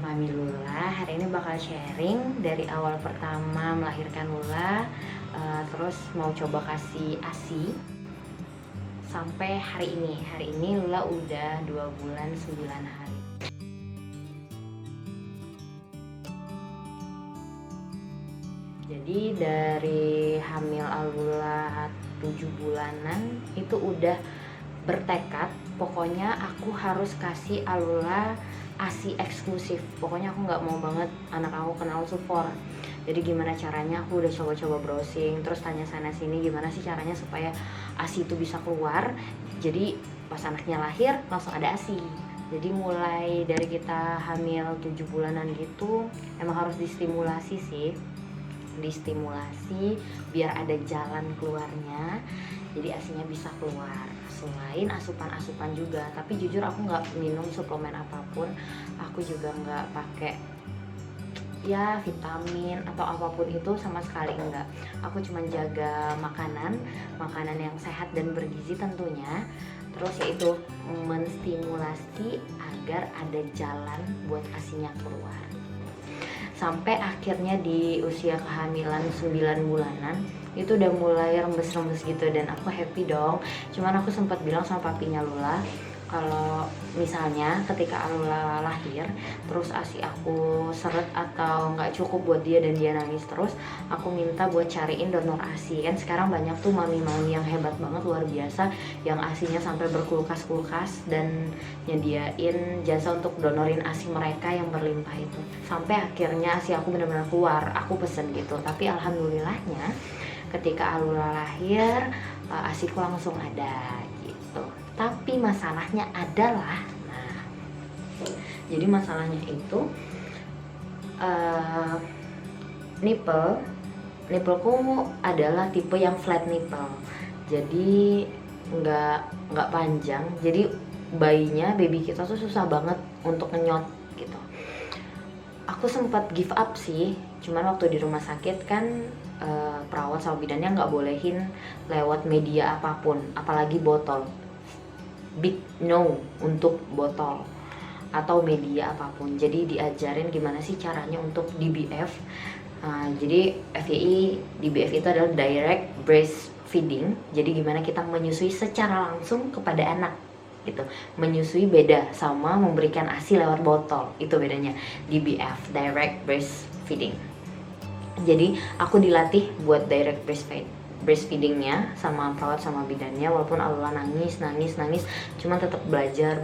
Mami Lula. Hari ini bakal sharing dari awal pertama melahirkan Lula, terus mau coba kasih ASI sampai hari ini. Hari ini Lula udah 2 bulan 9 hari. Jadi dari hamil Lula 7 bulanan itu udah bertekad, pokoknya aku harus kasih Alula ASI eksklusif. Pokoknya aku nggak mau banget anak aku kenal sufor. Jadi gimana caranya, aku udah coba-coba browsing, terus tanya sana sini gimana sih caranya supaya ASI itu bisa keluar. Jadi pas anaknya lahir langsung ada ASI. Jadi mulai dari kita hamil 7 bulanan gitu emang harus distimulasi sih, biar ada jalan keluarnya, jadi asinya bisa keluar. Selain asupan-asupan juga, tapi jujur aku nggak minum suplemen apapun, aku juga nggak pakai ya vitamin atau apapun itu, sama sekali enggak. Aku cuma jaga makanan yang sehat dan bergizi tentunya, terus yaitu menstimulasi agar ada jalan buat asinya keluar. Sampai akhirnya di usia kehamilan 9 bulanan itu udah mulai rembes-rembes gitu, dan aku happy dong. Cuman aku sempat bilang sama papinya Lula, kalau misalnya ketika Lula lahir terus ASI aku seret atau nggak cukup buat dia dan dia nangis terus, aku minta buat cariin donor ASI. Kan sekarang banyak tuh mami-mami yang hebat banget, luar biasa, yang ASInya sampai berkulkas-kulkas dan nyediain jasa untuk donorin ASI mereka yang berlimpah itu. Sampai akhirnya ASI aku benar-benar keluar, aku pesen gitu. Tapi alhamdulillahnya ketika Alula lahir, ASIku langsung ada gitu. Tapi masalahnya adalah, jadi masalahnya itu nippleku adalah tipe yang flat nipple, jadi nggak panjang. Jadi baby kita tuh susah banget untuk ngenyot gitu. Aku sempat give up sih, cuman waktu di rumah sakit kan perawat sama bidannya nggak bolehin lewat media apapun, apalagi botol. Big no untuk botol atau media apapun. Jadi diajarin gimana sih caranya untuk DBF. Jadi FYI, DBF itu adalah direct breastfeeding. Jadi gimana kita menyusui secara langsung kepada anak gitu. Menyusui beda sama memberikan ASI lewat botol, itu bedanya. DBF, direct breastfeeding. Jadi aku dilatih buat direct breastfeedingnya sama perawat sama bidannya, walaupun Alula nangis, cuman tetap belajar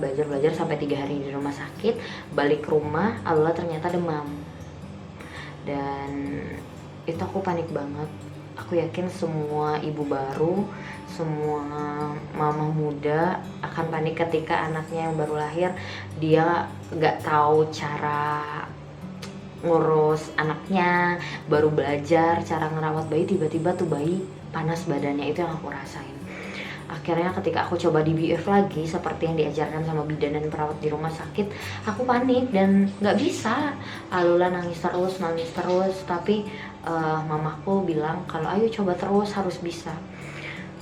sampai 3 hari di rumah sakit. Balik rumah, Alula ternyata demam, dan itu aku panik banget. Aku yakin semua ibu baru, semua mama muda akan panik ketika anaknya yang baru lahir, dia nggak tahu cara ngurus anaknya, baru belajar cara ngerawat bayi, tiba-tiba tuh bayi panas badannya. Itu yang aku rasain. Akhirnya ketika aku coba DBF lagi seperti yang diajarkan sama bidan dan perawat di rumah sakit, aku panik dan nggak bisa. Alula nangis terus, tapi mamaku bilang kalau ayo coba terus, harus bisa.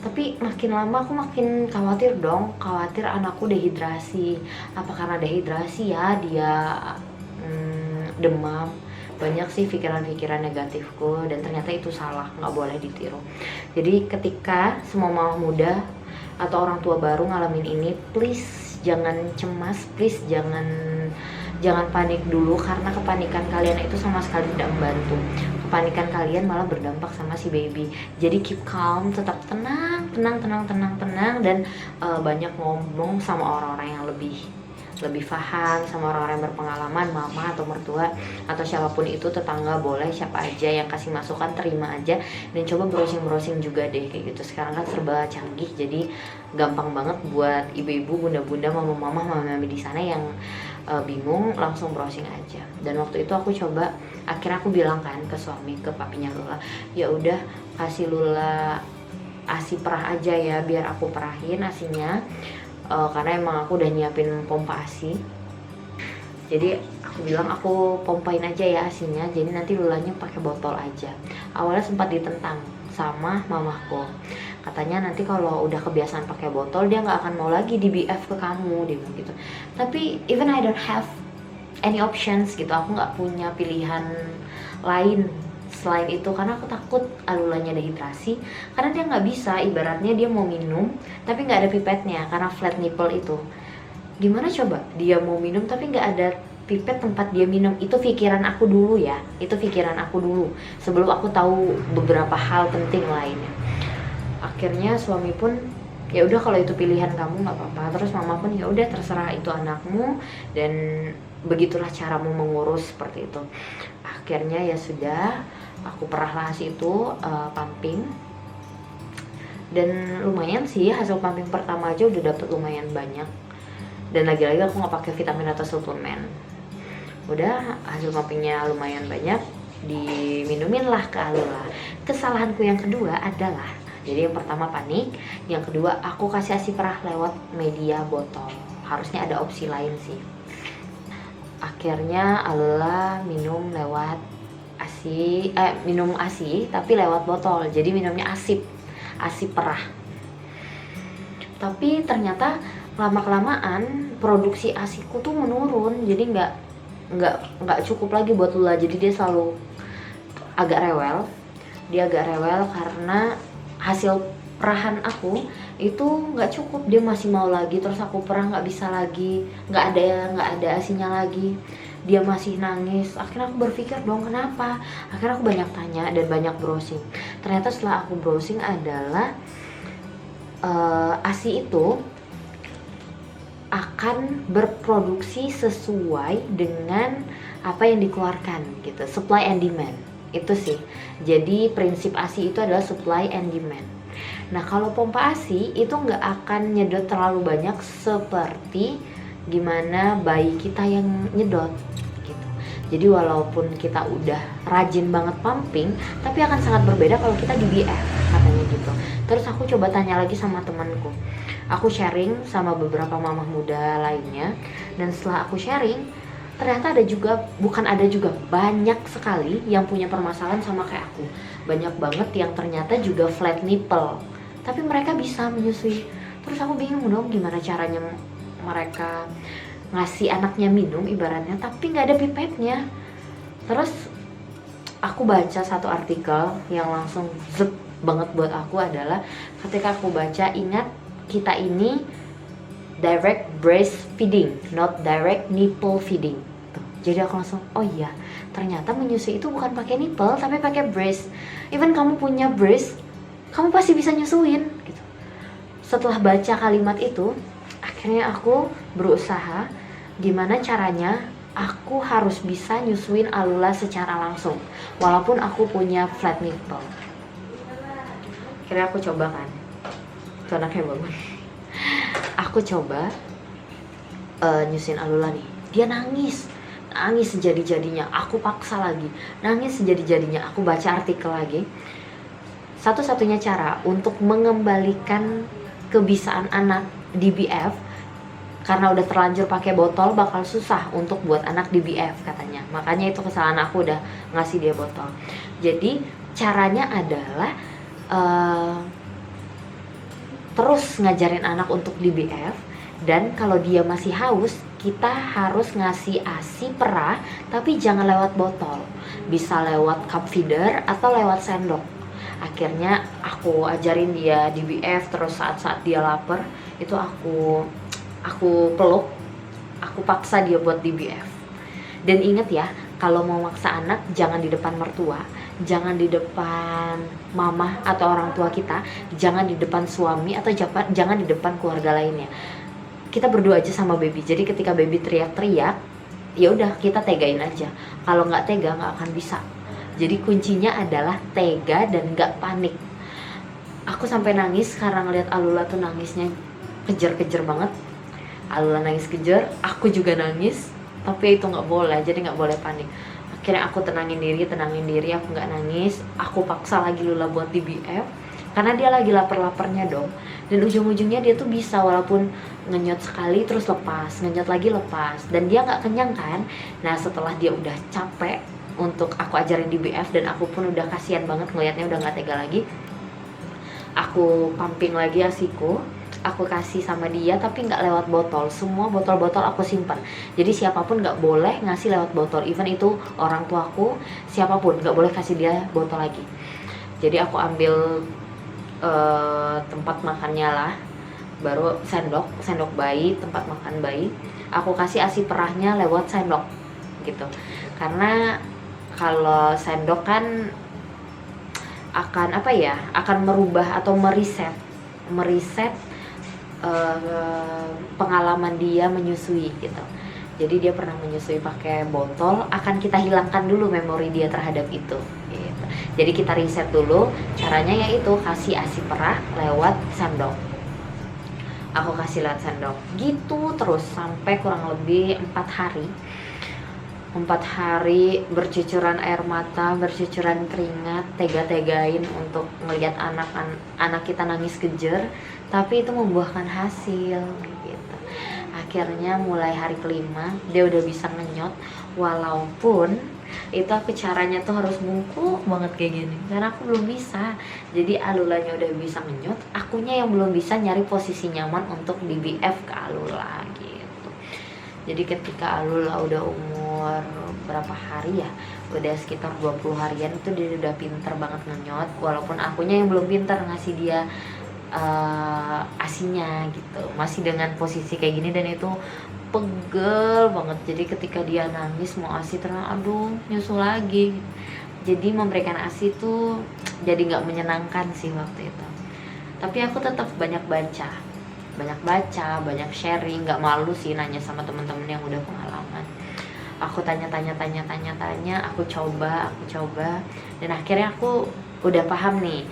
Tapi makin lama aku makin khawatir anakku dehidrasi. Apa karena dehidrasi ya dia demam? Banyak sih pikiran-pikiran negatifku, dan ternyata itu salah, nggak boleh ditiru. Jadi ketika semua mama muda atau orang tua baru ngalamin ini, please jangan cemas, please jangan panik dulu, karena kepanikan kalian itu sama sekali tidak membantu. Kepanikan kalian malah berdampak sama si baby. Jadi keep calm, tetap tenang, dan banyak ngomong sama orang-orang yang lebih paham, sama orang-orang yang berpengalaman, mama atau mertua atau siapapun itu, tetangga boleh, siapa aja yang kasih masukan terima aja, dan coba browsing juga deh kayak gitu. Sekarang kan serba canggih, jadi gampang banget buat ibu-ibu, bunda-bunda, mama-mami di sana yang bingung, langsung browsing aja. Dan waktu itu aku coba, akhirnya aku bilang kan ke suami, ke papinya Lula, ya udah kasih Lula ASI perah aja ya, biar aku perahin ASInya. Karena emang aku udah nyiapin pompa ASI, jadi aku bilang aku pompain aja ya ASInya, jadi nanti Lulanya pakai botol aja. Awalnya sempat ditentang sama mamaku, katanya nanti kalau udah kebiasaan pakai botol dia nggak akan mau lagi DBF ke kamu, dia bilang gitu. Tapi even I don't have any options gitu, aku nggak punya pilihan lain selain itu, karena aku takut Alulanya dehidrasi, karena dia nggak bisa, ibaratnya dia mau minum tapi nggak ada pipetnya karena flat nipple itu. Gimana coba dia mau minum tapi nggak ada pipet tempat dia minum? Itu pikiran aku dulu ya, itu pikiran aku dulu sebelum aku tahu beberapa hal penting lainnya. Akhirnya suami pun ya udah kalau itu pilihan kamu nggak apa-apa, terus mama pun ya udah terserah, itu anakmu dan begitulah caramu mengurus, seperti itu. Akhirnya ya sudah, aku perah ASI itu pumping, dan lumayan sih hasil pumping pertama aja udah dapet lumayan banyak, dan lagi-lagi aku nggak pakai vitamin atau suplemen. Udah hasil pumpingnya lumayan banyak, diminumin lah ke Alula. Kesalahanku yang kedua adalah, jadi yang pertama panik, yang kedua aku kasih ASI perah lewat media botol. Harusnya ada opsi lain sih. Akhirnya Alula minum lewat ASI, minum ASI tapi lewat botol. Jadi minumnya ASI perah. Tapi ternyata lama-kelamaan produksi ASIku tuh menurun. Jadi nggak cukup lagi buat Lula. Jadi dia selalu agak rewel. Dia agak rewel karena hasil perahan aku itu nggak cukup, dia masih mau lagi, terus aku perah nggak bisa lagi, nggak ada ASInya lagi, dia masih nangis. Akhirnya aku berpikir dong kenapa, akhirnya aku banyak tanya dan banyak browsing. Ternyata setelah aku browsing adalah ASI itu akan berproduksi sesuai dengan apa yang dikeluarkan gitu, supply and demand itu sih. Jadi prinsip ASI itu adalah supply and demand. Nah kalau pompa ASI itu nggak akan nyedot terlalu banyak seperti gimana bayi kita yang nyedot gitu. Jadi walaupun kita udah rajin banget pumping, tapi akan sangat berbeda kalau kita di BF katanya gitu. Terus aku coba tanya lagi sama temanku, aku sharing sama beberapa mamah muda lainnya, dan setelah aku sharing ternyata ada juga banyak sekali yang punya permasalahan sama kayak aku. Banyak banget yang ternyata juga flat nipple, tapi mereka bisa menyusui. Terus aku bingung dong gimana caranya mereka ngasih anaknya minum ibaratnya tapi nggak ada pipetnya. Terus aku baca satu artikel yang langsung zep banget buat aku adalah ketika aku baca, ingat kita ini direct breastfeeding, not direct nipple feeding. Tuh. Jadi aku langsung, oh iya, ternyata menyusui itu bukan pakai nipple tapi pakai breast. Even kamu punya breast, kamu pasti bisa nyusuin gitu. Setelah baca kalimat itu, akhirnya aku berusaha gimana caranya aku harus bisa nyusuin Alula secara langsung walaupun aku punya flat nipple. Akhirnya aku coba kan, tuh anaknya bangun. Aku coba nyusuin Alula nih, dia nangis sejadi-jadinya. Aku paksa lagi, nangis sejadi-jadinya. Aku baca artikel lagi, satu-satunya cara untuk mengembalikan kebisaan anak di BF, karena udah terlanjur pakai botol bakal susah untuk buat anak di BF katanya. Makanya itu kesalahan aku udah ngasih dia botol. Jadi caranya adalah terus ngajarin anak untuk di BF, dan kalau dia masih haus kita harus ngasih ASI perah tapi jangan lewat botol, bisa lewat cup feeder atau lewat sendok. Akhirnya aku ajarin dia di BF, terus saat-saat dia lapar itu aku peluk, aku paksa dia buat di BF. Dan inget ya, kalau mau maksa anak jangan di depan mertua, jangan di depan mama atau orang tua kita, jangan di depan suami atau jangan di depan keluarga lainnya. Kita berdua aja sama baby. Jadi ketika baby teriak-teriak, ya udah kita tegain aja. Kalau nggak tega nggak akan bisa. Jadi kuncinya adalah tega dan nggak panik. Aku sampai nangis karena ngeliat Alula tuh nangisnya kejer-kejer banget. Alula nangis kejer, aku juga nangis. Tapi itu nggak boleh, jadi nggak boleh panik. Akhirnya aku tenangin diri, aku nggak nangis. Aku paksa lagi Lula buat di BF karena dia lagi lapar-laparnya dong. Dan ujung-ujungnya dia tuh bisa, walaupun ngenyot sekali terus lepas, ngenyot lagi lepas, dan dia nggak kenyang kan. Nah setelah dia udah capek untuk aku ajarin di BF, dan aku pun udah kasihan banget ngeliatnya udah nggak tega lagi, aku pumping lagi ASIku. aku kasih sama dia, tapi nggak lewat botol. Semua botol-botol aku simpan. Jadi siapapun nggak boleh ngasih lewat botol, even itu orang tuaku, siapapun nggak boleh kasih dia botol lagi. Jadi aku ambil tempat makannya lah, baru sendok bayi, tempat makan bayi, aku kasih ASI perahnya lewat sendok gitu. Karena kalau sendok kan akan apa ya, akan merubah atau meriset pengalaman dia menyusui gitu. Jadi dia pernah menyusui pakai botol, akan kita hilangkan dulu memori dia terhadap itu gitu. Jadi kita reset dulu, caranya yaitu kasih ASI perah lewat sendok. Aku kasih lewat sendok gitu terus sampai kurang lebih 4 hari. 4 hari bercucuran air mata, bercucuran keringat, tega-tegain untuk melihat anak kita nangis kejer, tapi itu membuahkan hasil gitu. Akhirnya mulai hari kelima dia udah bisa ngenyot, walaupun itu aku caranya tuh harus bungkuk banget kayak gini karena aku belum bisa. Jadi Alulanya udah bisa ngenyot, akunya yang belum bisa nyari posisi nyaman untuk DBF ke Alula gitu. Jadi ketika Alula udah umur berapa hari ya, udah sekitar 20 harian itu dia udah pinter banget ngenyot, walaupun akunya yang belum pinter ngasih dia asinya gitu, masih dengan posisi kayak gini, dan itu pegel banget. Jadi ketika dia nangis mau asi terus aduh nyusul lagi, jadi memberikan asi tuh jadi nggak menyenangkan sih waktu itu. Tapi aku tetap banyak baca, banyak sharing, nggak malu sih nanya sama teman-teman yang udah pengalaman. Aku tanya, aku coba, dan akhirnya aku udah paham nih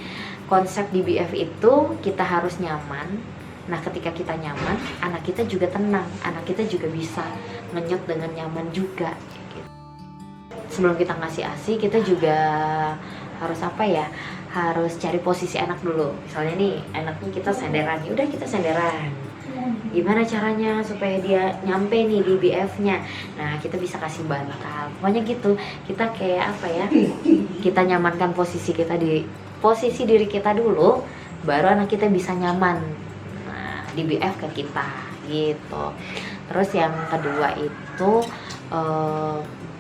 konsep DBF itu kita harus nyaman. Nah ketika kita nyaman, anak kita juga tenang, anak kita juga bisa ngenyot dengan nyaman juga gitu. Sebelum kita ngasih ASI, kita juga harus apa ya, harus cari posisi anak dulu. Misalnya nih anaknya kita senderan, udah kita senderan, gimana caranya supaya dia nyampe nih DBF-nya. Nah kita bisa kasih bantal, pokoknya gitu. Kita kayak apa ya, kita nyamankan posisi kita di posisi diri kita dulu, baru anak kita bisa nyaman DBF ke kita gitu. Terus yang kedua itu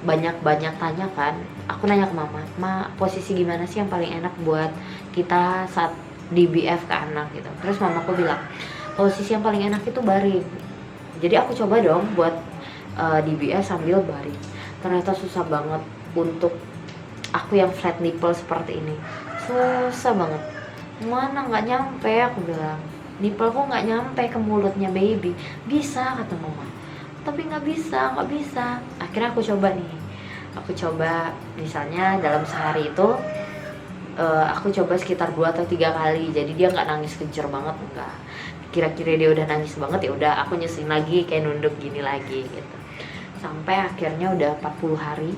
banyak tanya kan, aku nanya ke mama, posisi gimana sih yang paling enak buat kita saat DBF ke anak gitu. Terus mamaku bilang posisi yang paling enak itu baring. Jadi aku coba dong buat DBF sambil baring. Ternyata susah banget untuk aku yang flat nipple seperti ini, susah banget. Mana nggak nyampe, aku bilang nippleku nggak nyampe ke mulutnya baby. Bisa kata mama, tapi nggak bisa. Akhirnya aku coba misalnya dalam sehari itu aku coba sekitar 2 atau 3 kali. Jadi dia nggak nangis kejer banget, enggak. Kira-kira dia udah nangis banget, ya udah aku nyusuin lagi kayak nunduk gini lagi gitu. Sampai akhirnya udah 40 hari,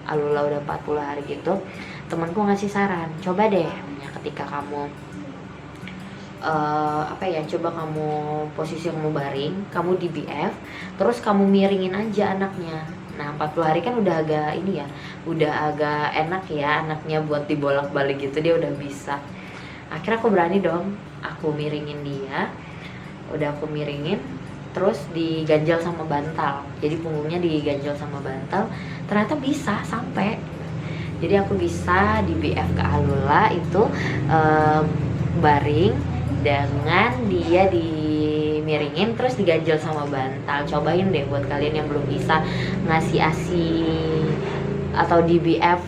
Alula udah 40 hari gitu, temanku ngasih saran, coba deh ketika kamu coba kamu posisi kamu baring, kamu DBF, terus kamu miringin aja anaknya. Nah 40 hari kan udah agak ini ya, udah agak enak ya anaknya buat dibolak-balik gitu, dia udah bisa. Akhirnya aku berani dong, aku miringin dia, udah aku miringin, terus diganjal sama bantal. Jadi punggungnya diganjal sama bantal, ternyata bisa sampai. Jadi aku bisa DBF ke Alula itu baring dengan dia dimiringin terus diganjel sama bantal. Cobain deh buat kalian yang belum bisa ngasih ASI atau DBF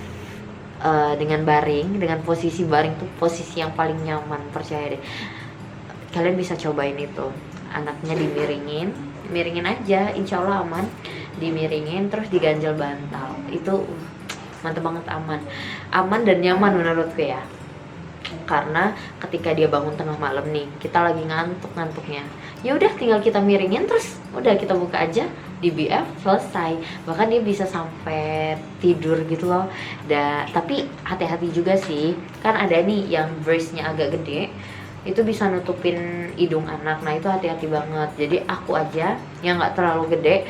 dengan baring, dengan posisi baring tuh posisi yang paling nyaman, percaya deh. Kalian bisa cobain itu. Anaknya miringin aja, insya Allah aman. Dimiringin terus diganjel bantal, itu mantep banget, aman dan nyaman menurutku ya. Karena ketika dia bangun tengah malam nih, kita lagi ngantuknya, ya udah tinggal kita miringin terus udah kita buka aja DBF, selesai. Bahkan dia bisa sampai tidur gitu loh. Tapi hati-hati juga sih, kan ada nih yang breastnya agak gede, itu bisa nutupin hidung anak. Nah itu hati-hati banget. Jadi aku aja yang nggak terlalu gede,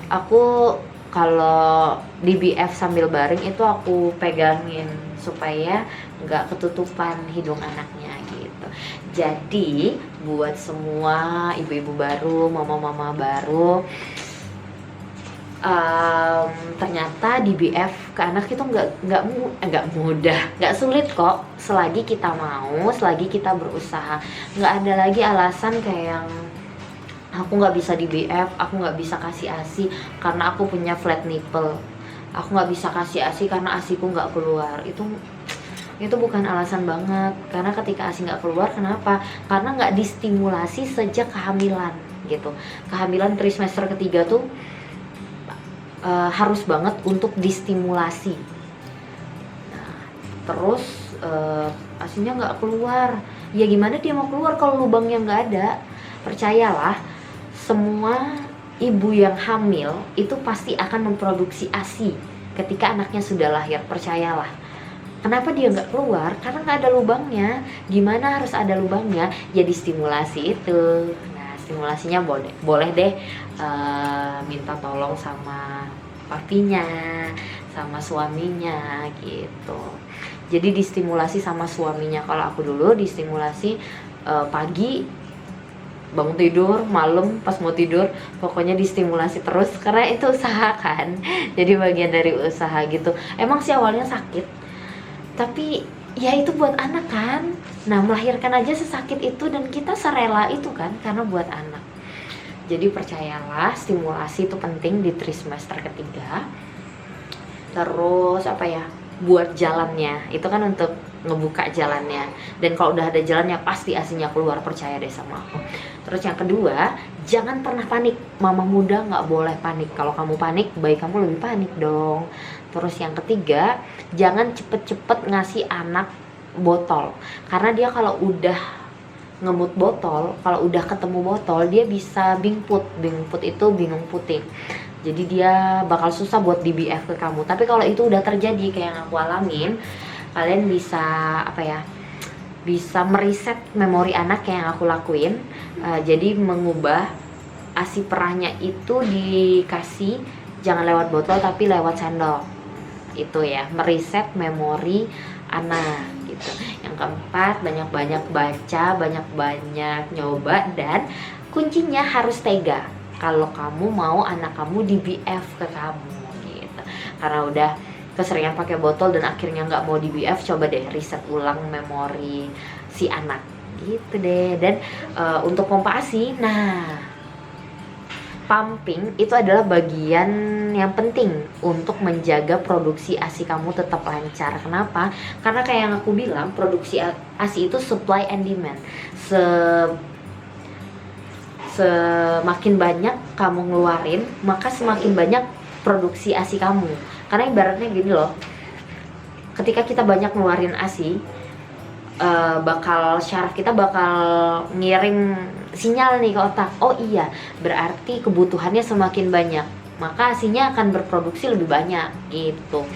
aku kalau DBF sambil baring itu aku pegangin supaya nggak ketutupan hidung anaknya gitu. Jadi buat semua ibu-ibu baru, mama-mama baru, ternyata DBF ke anak itu nggak mudah, nggak sulit kok, selagi kita mau, selagi kita berusaha. Nggak ada lagi alasan kayak yang aku nggak bisa DBF, aku nggak bisa kasih ASI karena aku punya flat nipple, aku nggak bisa kasih ASI karena ASIku nggak keluar. Itu bukan alasan banget, karena ketika ASI nggak keluar, kenapa? Karena nggak distimulasi sejak kehamilan gitu. Kehamilan trimester ketiga tuh harus banget untuk distimulasi. Nah, terus ASInya nggak keluar, ya gimana dia mau keluar kalau lubangnya nggak ada? Percayalah, semua ibu yang hamil itu pasti akan memproduksi ASI ketika anaknya sudah lahir, percayalah. Kenapa dia nggak keluar? Karena nggak ada lubangnya. Gimana harus ada lubangnya? Jadi stimulasi itu. Nah, stimulasinya boleh deh minta tolong sama papinya, sama suaminya gitu. Jadi distimulasi sama suaminya. Kalau aku dulu distimulasi pagi bangun tidur, malam pas mau tidur, pokoknya distimulasi terus karena itu usaha kan. Jadi bagian dari usaha gitu. Emang sih awalnya sakit, tapi ya itu buat anak kan. Nah, melahirkan aja sesakit itu dan kita serela itu kan karena buat anak. Jadi percayalah, stimulasi itu penting di trimester ketiga. Terus apa ya, buat jalannya itu kan untuk ngebuka jalannya, dan kalau udah ada jalannya pasti ASInya keluar, percaya deh sama aku. Terus yang kedua, jangan pernah panik. Mama muda nggak boleh panik. Kalau kamu panik, bayi kamu lebih panik dong. Terus yang ketiga, jangan cepet-cepet ngasih anak botol, karena dia kalau udah ngemut botol, kalau udah ketemu botol, dia bisa bingput. Bingput itu bingung putih. Jadi dia bakal susah buat DBF ke kamu. Tapi kalau itu udah terjadi kayak yang aku alamin, kalian bisa bisa mereset memori anak kayak yang aku lakuin. Jadi mengubah ASI perahnya itu dikasih jangan lewat botol tapi lewat sendok. Itu ya, mereset memori anak gitu. Yang keempat, banyak-banyak baca, banyak-banyak nyoba, dan kuncinya harus tega kalau kamu mau anak kamu DBF ke kamu gitu. Karena udah keseringan pakai botol dan akhirnya nggak mau DBF, coba deh riset ulang memori si anak gitu deh. Dan untuk pompa ASI, nah pumping itu adalah bagian yang penting untuk menjaga produksi ASI kamu tetap lancar. Kenapa? Karena kayak yang aku bilang, produksi ASI itu supply and demand. Semakin banyak kamu ngeluarin, maka semakin banyak produksi ASI kamu. Karena ibaratnya gini loh, ketika kita banyak ngeluarin ASI, syaraf kita bakal ngirim sinyal nih ke otak. Oh iya, berarti kebutuhannya semakin banyak, maka ASInya akan berproduksi lebih banyak gitu.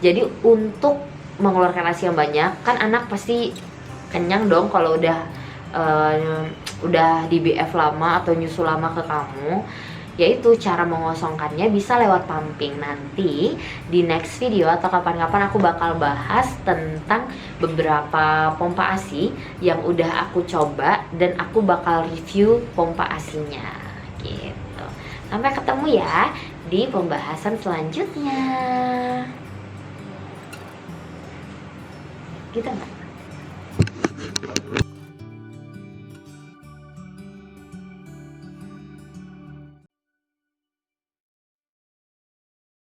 Jadi untuk mengeluarkan ASI yang banyak, kan anak pasti kenyang dong kalau udah DBF lama atau nyusu lama ke kamu. Yaitu cara mengosongkannya bisa lewat pumping. Nanti di next video atau kapan-kapan aku bakal bahas tentang beberapa pompa ASI yang udah aku coba, dan aku bakal review pompa ASInya gitu. Sampai ketemu ya di pembahasan selanjutnya. Gitu nggak?